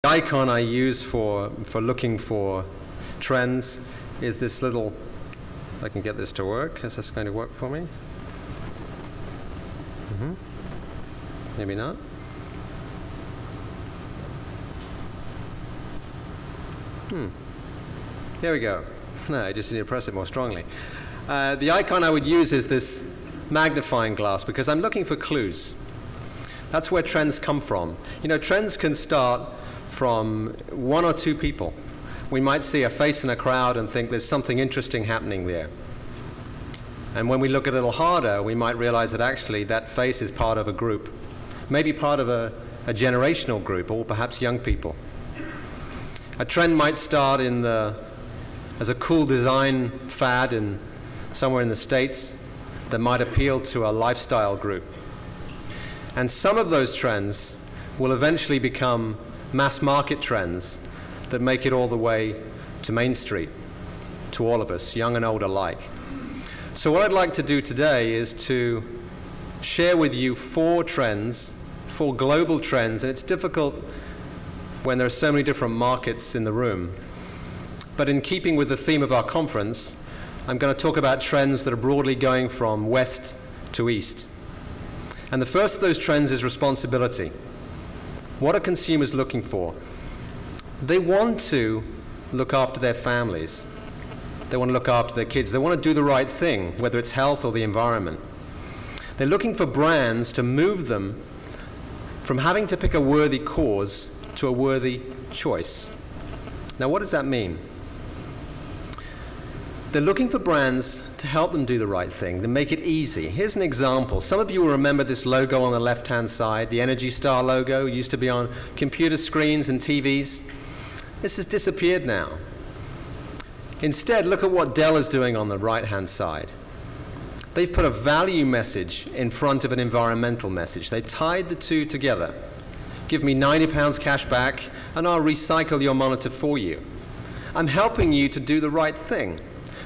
The icon I use for looking for trends is this little, if I can get this to work. Is this going to work for me? Maybe not. There we go. No, I just need to press it more strongly. The icon I would use is this magnifying glass because I'm looking for clues. That's where trends come from. You know, trends can start from one or two people. We might see a face in a crowd and think there's something interesting happening there. And when we look a little harder, we might realize that actually that face is part of a group, maybe part of a generational group, or perhaps young people. A trend might start as a cool design fad somewhere in the States that might appeal to a lifestyle group. And some of those trends will eventually become mass market trends that make it all the way to Main Street, to all of us, young and old alike. So what I'd like to do today is to share with you four global trends, and it's difficult when there are so many different markets in the room. But in keeping with the theme of our conference, I'm going to talk about trends that are broadly going from west to east. And the first of those trends is responsibility. What are consumers looking for? They want to look after their families. They want to look after their kids. They want to do the right thing, whether it's health or the environment. They're looking for brands to move them from having to pick a worthy cause to a worthy choice. Now, what does that mean? They're looking for brands to help them do the right thing, to make it easy. Here's an example. Some of you will remember this logo on the left-hand side, the Energy Star logo. It used to be on computer screens and TVs. This has disappeared now. Instead, look at what Dell is doing on the right-hand side. They've put a value message in front of an environmental message. They tied the two together. Give me £90 cash back, and I'll recycle your monitor for you. I'm helping you to do the right thing,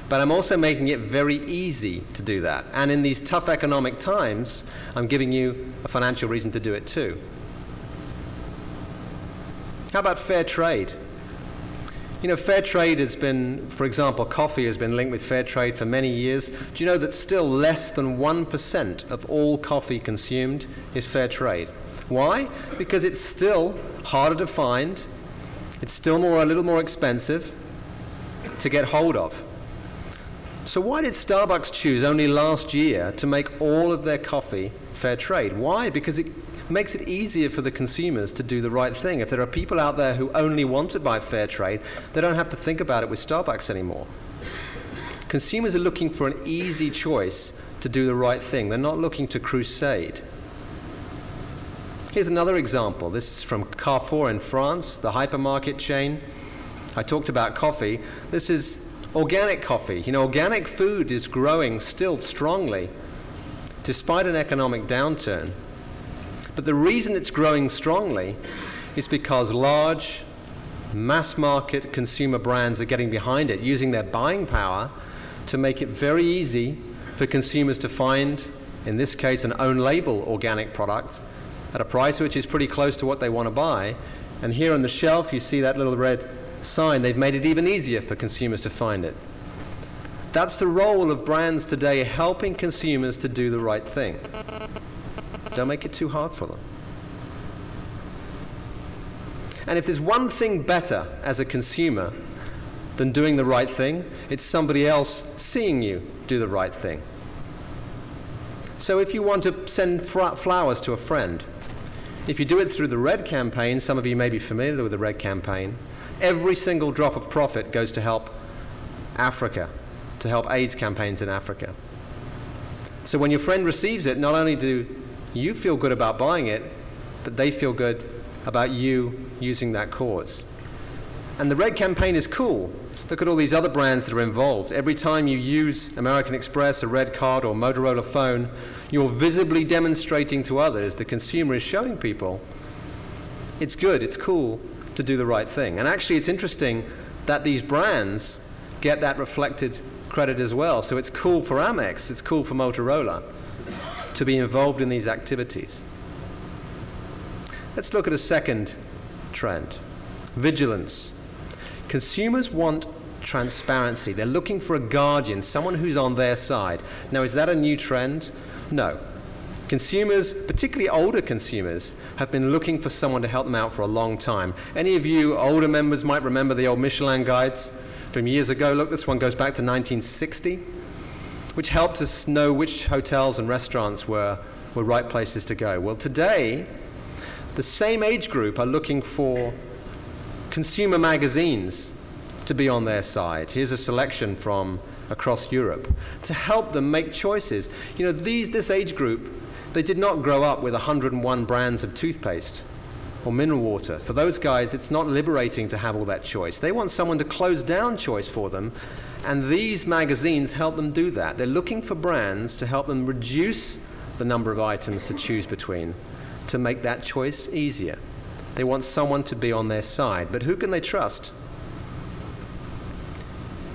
but I'm also making it very easy to do that. And in these tough economic times, I'm giving you a financial reason to do it too. How about fair trade? You know, fair trade has been, for example, coffee has been linked with fair trade for many years. Do you know that still less than 1% of all coffee consumed is fair trade? Why? Because it's still harder to find. It's still a little more expensive to get hold of. So why did Starbucks choose only last year to make all of their coffee fair trade? Why? Because it makes it easier for the consumers to do the right thing. If there are people out there who only want to buy fair trade, they don't have to think about it with Starbucks anymore. Consumers are looking for an easy choice to do the right thing. They're not looking to crusade. Here's another example. This is from Carrefour in France, the hypermarket chain. I talked about coffee. This is organic coffee. You know, organic food is growing still strongly despite an economic downturn. But the reason it's growing strongly is because large mass market consumer brands are getting behind it, using their buying power to make it very easy for consumers to find, in this case, an own label organic product at a price which is pretty close to what they want to buy. And here on the shelf you see that little red sign. They've made it even easier for consumers to find it. That's the role of brands today, helping consumers to do the right thing. Don't make it too hard for them. And if there's one thing better as a consumer than doing the right thing, it's somebody else seeing you do the right thing. So if you want to send flowers to a friend, if you do it through the Red campaign, some of you may be familiar with the Red campaign, every single drop of profit goes to help Africa, to help AIDS campaigns in Africa. So when your friend receives it, not only do you feel good about buying it, but they feel good about you using that cause. And the Red campaign is cool. Look at all these other brands that are involved. Every time you use American Express, a Red card, or Motorola phone, you're visibly demonstrating to others, the consumer is showing people, it's good, it's cool to do the right thing. And actually it's interesting that these brands get that reflected credit as well. So it's cool for Amex, it's cool for Motorola to be involved in these activities. Let's look at a second trend. Vigilance. Consumers want transparency. They're looking for a guardian, someone who's on their side. Now, is that a new trend? No. Consumers, particularly older consumers, have been looking for someone to help them out for a long time. Any of you older members might remember the old Michelin guides from years ago. Look, this one goes back to 1960, which helped us know which hotels and restaurants were right places to go. Well, today, the same age group are looking for consumer magazines to be on their side. Here's a selection from across Europe to help them make choices. You know, this age group, they did not grow up with 101 brands of toothpaste or mineral water. For those guys, it's not liberating to have all that choice. They want someone to close down choice for them, and these magazines help them do that. They're looking for brands to help them reduce the number of items to choose between, to make that choice easier. They want someone to be on their side, but who can they trust?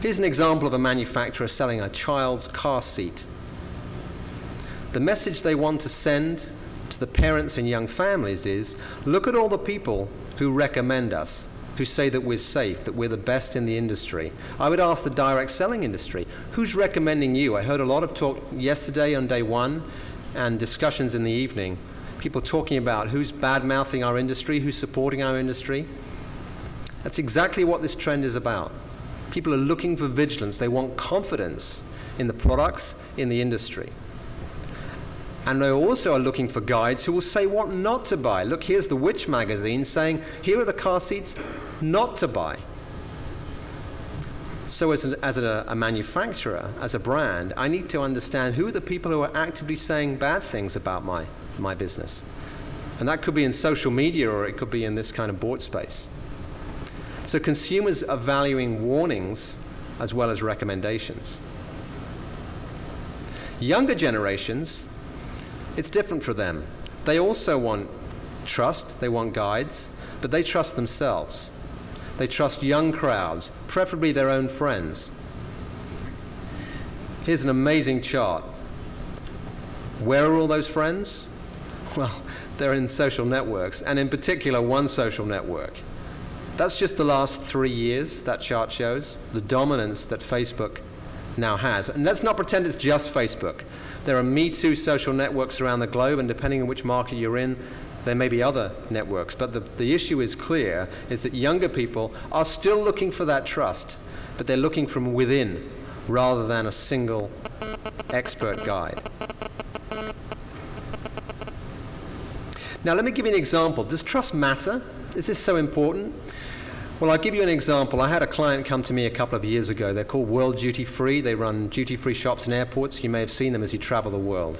Here's an example of a manufacturer selling a child's car seat. The message they want to send to the parents and young families is, look at all the people who recommend us, who say that we're safe, that we're the best in the industry. I would ask the direct selling industry, who's recommending you? I heard a lot of talk yesterday on day one and discussions in the evening, people talking about who's bad-mouthing our industry, who's supporting our industry. That's exactly what this trend is about. People are looking for vigilance. They want confidence in the products, in the industry. And they also are looking for guides who will say what not to buy. Look, here's the Which magazine saying, here are the car seats not to buy. So as a manufacturer, as a brand, I need to understand who are the people who are actively saying bad things about my business. And that could be in social media, or it could be in this kind of board space. So consumers are valuing warnings as well as recommendations. Younger generations, it's different for them. They also want trust, they want guides, but they trust themselves. They trust young crowds, preferably their own friends. Here's an amazing chart. Where are all those friends? Well, they're in social networks, and in particular, one social network. That's just the last 3 years, that chart shows, the dominance that Facebook now has. And let's not pretend it's just Facebook. There are Me Too social networks around the globe, and depending on which market you're in, there may be other networks. But the issue is clear, is that younger people are still looking for that trust, but they're looking from within rather than a single expert guide. Now let me give you an example. Does trust matter? Is this so important? Well, I'll give you an example. I had a client come to me a couple of years ago. They're called World Duty Free. They run duty-free shops in airports. You may have seen them as you travel the world.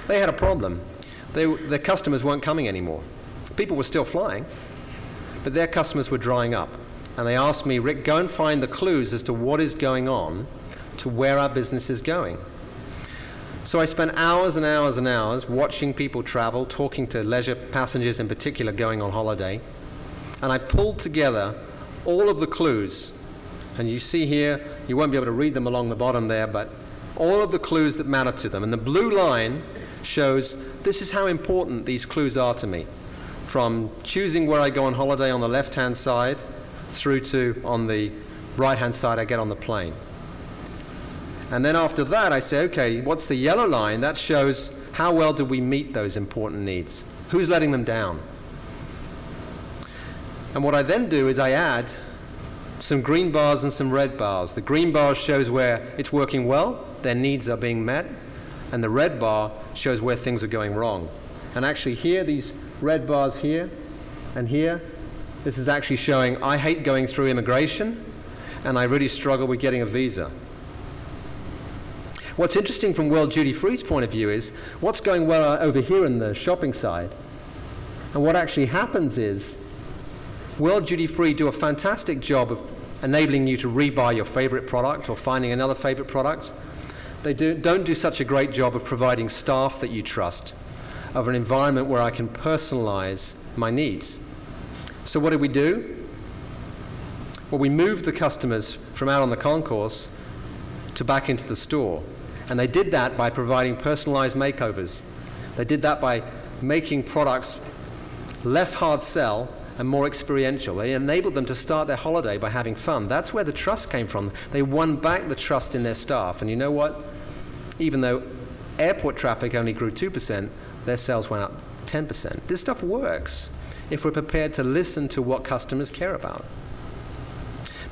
They had a problem. Their customers weren't coming anymore. People were still flying, but their customers were drying up. And they asked me, Rick, go and find the clues as to what is going on, to where our business is going. So I spent hours and hours and hours watching people travel, talking to leisure passengers in particular going on holiday. And I pulled together all of the clues. And you see here, you won't be able to read them along the bottom there, but all of the clues that matter to them. And the blue line shows this is how important these clues are to me. From choosing where I go on holiday on the left-hand side, through to on the right-hand side I get on the plane. And then after that I say, okay, what's the yellow line? That shows how well did we meet those important needs. Who's letting them down? And what I then do is I add some green bars and some red bars. The green bar shows where it's working well, their needs are being met, and the red bar shows where things are going wrong. And actually here, these red bars here and here, this is actually showing I hate going through immigration, and I really struggle with getting a visa. What's interesting from World Duty Free's point of view is what's going well over here in the shopping side. And what actually happens is World Duty Free do a fantastic job of enabling you to rebuy your favorite product or finding another favorite product. They don't do such a great job of providing staff that you trust, of an environment where I can personalize my needs. So what do? Well, we moved the customers from out on the concourse to back into the store. And they did that by providing personalized makeovers. They did that by making products less hard sell and more experiential. They enabled them to start their holiday by having fun. That's where the trust came from. They won back the trust in their staff. And you know what? Even though airport traffic only grew 2%, their sales went up 10%. This stuff works if we're prepared to listen to what customers care about.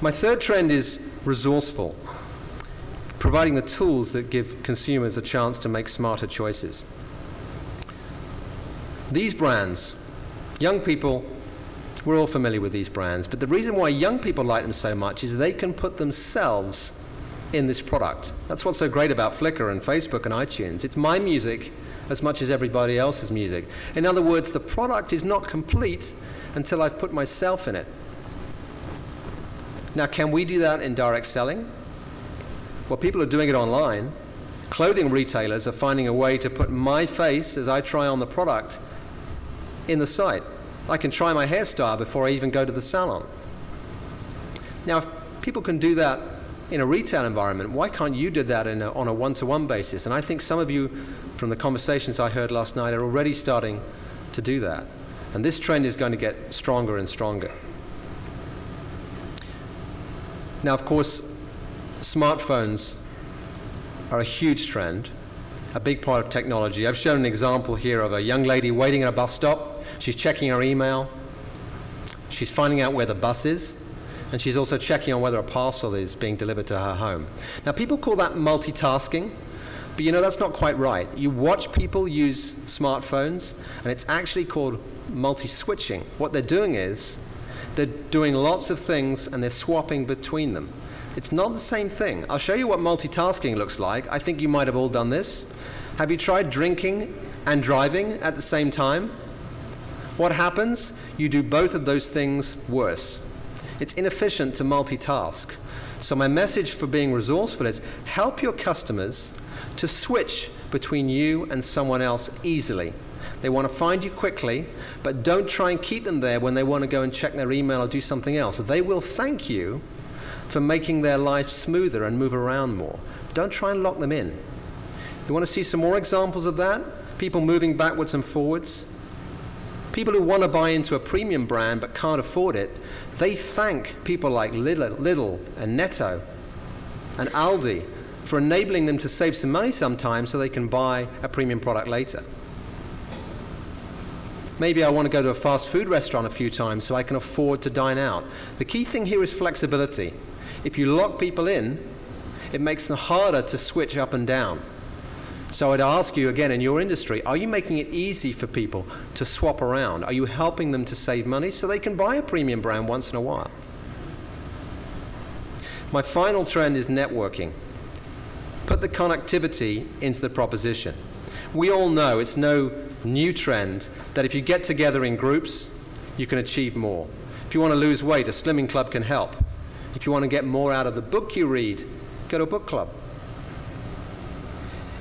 My third trend is resourceful, providing the tools that give consumers a chance to make smarter choices. These brands, young people, we're all familiar with these brands, but the reason why young people like them so much is they can put themselves in this product. That's what's so great about Flickr and Facebook and iTunes. It's my music as much as everybody else's music. In other words, the product is not complete until I've put myself in it. Now, can we do that in direct selling? Well, people are doing it online. Clothing retailers are finding a way to put my face as I try on the product in the site. I can try my hairstyle before I even go to the salon. Now, if people can do that in a retail environment, why can't you do that on a one-to-one basis? And I think some of you, from the conversations I heard last night, are already starting to do that. And this trend is going to get stronger and stronger. Now, of course, smartphones are a huge trend, a big part of technology. I've shown an example here of a young lady waiting at a bus stop. She's checking her email. She's finding out where the bus is. And she's also checking on whether a parcel is being delivered to her home. Now, people call that multitasking, but you know, that's not quite right. You watch people use smartphones, and it's actually called multi-switching. What they're doing is they're doing lots of things, and they're swapping between them. It's not the same thing. I'll show you what multitasking looks like. I think you might have all done this. Have you tried drinking and driving at the same time? What happens? You do both of those things worse. It's inefficient to multitask. So my message for being resourceful is help your customers to switch between you and someone else easily. They want to find you quickly, but don't try and keep them there when they want to go and check their email or do something else. They will thank you for making their life smoother and move around more. Don't try and lock them in. You want to see some more examples of that? People moving backwards and forwards? People who want to buy into a premium brand but can't afford it, they thank people like Lidl and Netto and Aldi for enabling them to save some money sometimes so they can buy a premium product later. Maybe I want to go to a fast food restaurant a few times so I can afford to dine out. The key thing here is flexibility. If you lock people in, it makes them harder to switch up and down. So I'd ask you again, in your industry, are you making it easy for people to swap around? Are you helping them to save money so they can buy a premium brand once in a while? My final trend is networking. Put the connectivity into the proposition. We all know it's no new trend that if you get together in groups, you can achieve more. If you want to lose weight, a slimming club can help. If you want to get more out of the book you read, go to a book club.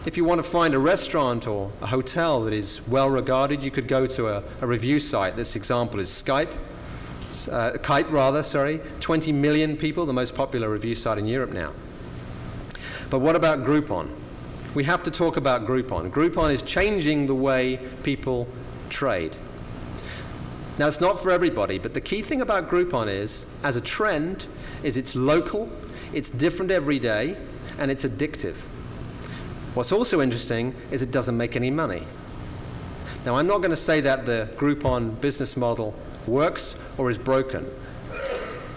If you want to find a restaurant or a hotel that is well regarded, you could go to a review site. This example is Kite, 20 million people, the most popular review site in Europe now. But what about Groupon? We have to talk about Groupon. Groupon is changing the way people trade. Now, it's not for everybody, but the key thing about Groupon is, as a trend, is it's local, it's different every day, and it's addictive. What's also interesting is it doesn't make any money. Now, I'm not going to say that the Groupon business model works or is broken,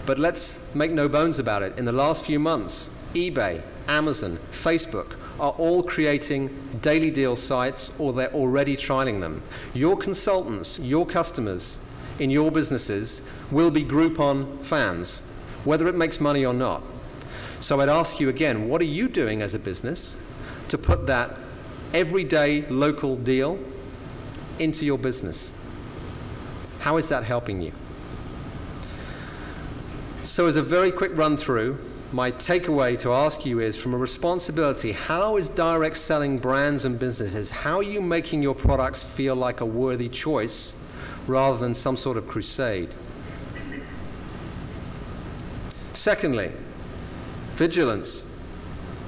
but let's make no bones about it. In the last few months, eBay, Amazon, Facebook are all creating daily deal sites, or they're already trialing them. Your consultants, your customers in your businesses will be Groupon fans, whether it makes money or not. So I'd ask you again, what are you doing as a business to put that everyday local deal into your business? How is that helping you? So as a very quick run through, my takeaway to ask you is, from a responsibility, how is direct selling brands and businesses, how are you making your products feel like a worthy choice rather than some sort of crusade? Secondly, vigilance.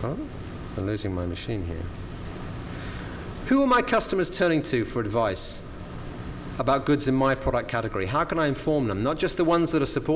Oh, I'm losing my machine here. Who are my customers turning to for advice? about goods in my product category? How can I inform them? Not just the ones that are supported